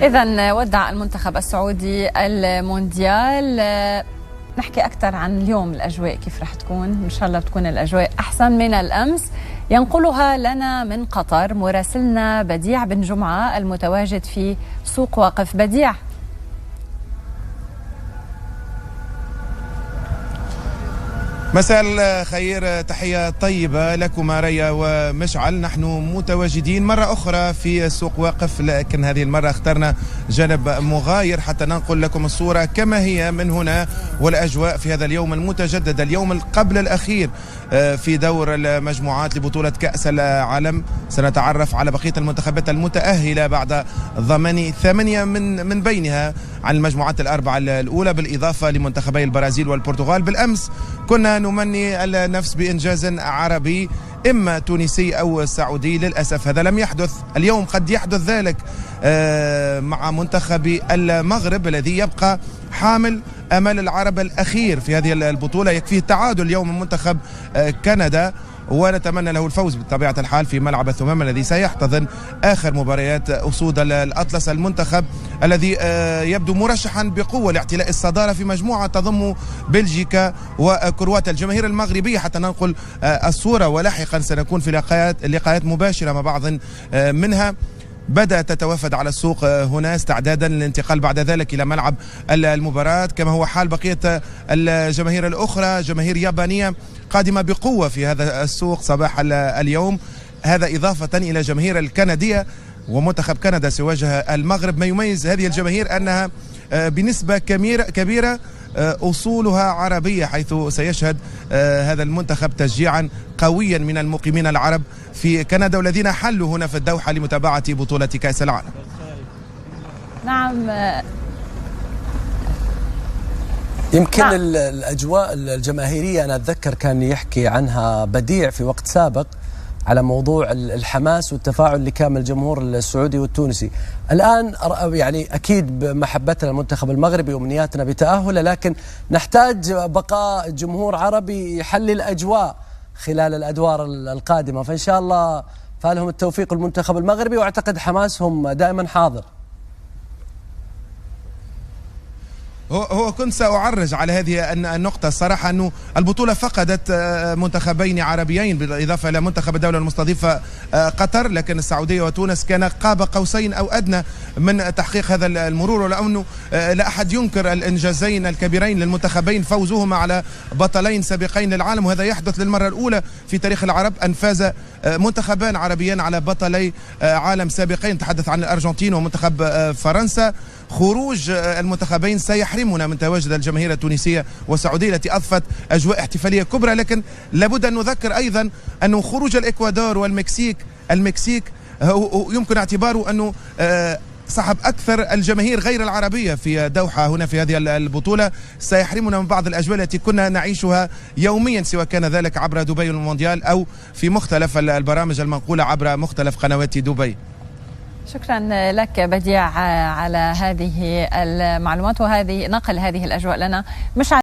إذن ودع المنتخب السعودي المونديال. نحكي أكثر عن اليوم، الأجواء كيف رح تكون؟ إن شاء الله بتكون الأجواء أحسن من الأمس. ينقلها لنا من قطر مراسلنا بديع بن جمعة المتواجد في سوق واقف. بديع، مساء الخير، تحية طيبة لكما ريا ومشعل. نحن متواجدين مرة أخرى في سوق واقف، لكن هذه المرة اخترنا جانب مغاير حتى ننقل لكم الصورة كما هي من هنا، والأجواء في هذا اليوم المتجدد، اليوم قبل الأخير في دور المجموعات لبطولة كأس العالم. سنتعرف على بقية المنتخبات المتأهلة بعد ضمان 8 من بينها عن المجموعات الأربعة الأولى، بالإضافة لمنتخبي البرازيل والبرتغال. بالأمس كنا نمني النفس بإنجاز عربي إما تونسي أو سعودي، للأسف هذا لم يحدث. اليوم قد يحدث ذلك مع منتخب المغرب الذي يبقى حامل أمل العرب الأخير في هذه البطولة. يكفيه التعادل اليوم من منتخب كندا، ونتمنى له الفوز بطبيعة الحال في ملعب الثمام الذي سيحتضن آخر مباريات أسود الأطلس، المنتخب الذي يبدو مرشحا بقوة لاعتلاء الصدارة في مجموعة تضم بلجيكا وكرواتيا. الجماهير المغربية حتى ننقل الصورة، ولاحقا سنكون في لقاءات مباشرة مع بعض منها، بدأت تتوافد على السوق هنا استعدادا للانتقال بعد ذلك إلى ملعب المباراة، كما هو حال بقية الجماهير الأخرى. جماهير يابانية قادمة بقوة في هذا السوق صباح اليوم، هذا إضافة إلى جماهير الكندية. ومنتخب كندا سيواجه المغرب. ما يميز هذه الجماهير أنها بنسبة كبيرة أصولها عربية، حيث سيشهد هذا المنتخب تشجيعا قويا من المقيمين العرب في كندا والذين حلوا هنا في الدوحة لمتابعة بطولة كأس العالم. نعم، يمكن الأجواء الجماهيرية أنا أتذكر كان يحكي عنها بديع في وقت سابق على موضوع الحماس والتفاعل اللي كان من الجمهور السعودي والتونسي. الآن يعني أكيد بمحبتنا المنتخب المغربي وأمنياتنا بتأهله، لكن نحتاج بقاء جمهور عربي يحلي الأجواء خلال الأدوار القادمة، فإن شاء الله فالهم التوفيق المنتخب المغربي، وأعتقد حماسهم دائما حاضر. هو كنت سأعرج على هذه النقطة الصراحة، أنه البطولة فقدت منتخبين عربيين بالإضافة إلى منتخب الدولة المستضيفة قطر، لكن السعودية وتونس كان قاب قوسين أو أدنى من تحقيق هذا المرور. ولأنه لا أحد ينكر الإنجازين الكبيرين للمنتخبين، فوزهما على بطلين سابقين للعالم، وهذا يحدث للمرة الأولى في تاريخ العرب أن فاز منتخبان عربيان على بطلي عالم سابقين. تحدث عن الأرجنتين ومنتخب فرنسا. خروج المنتخبين سيحرمنا من تواجد الجماهير التونسية والسعودية التي أضفت أجواء احتفالية كبرى، لكن لابد أن نذكر أيضا أنه خروج الإكوادور والمكسيك يمكن اعتباره أنه صاحب أكثر الجماهير غير العربية في دوحة هنا في هذه البطولة، سيحرمنا من بعض الأجواء التي كنا نعيشها يوميا، سواء كان ذلك عبر دبي المونديال أو في مختلف البرامج المنقولة عبر مختلف قنوات دبي. شكرا لك بديع على هذه المعلومات وهذه نقل هذه الأجواء لنا. مش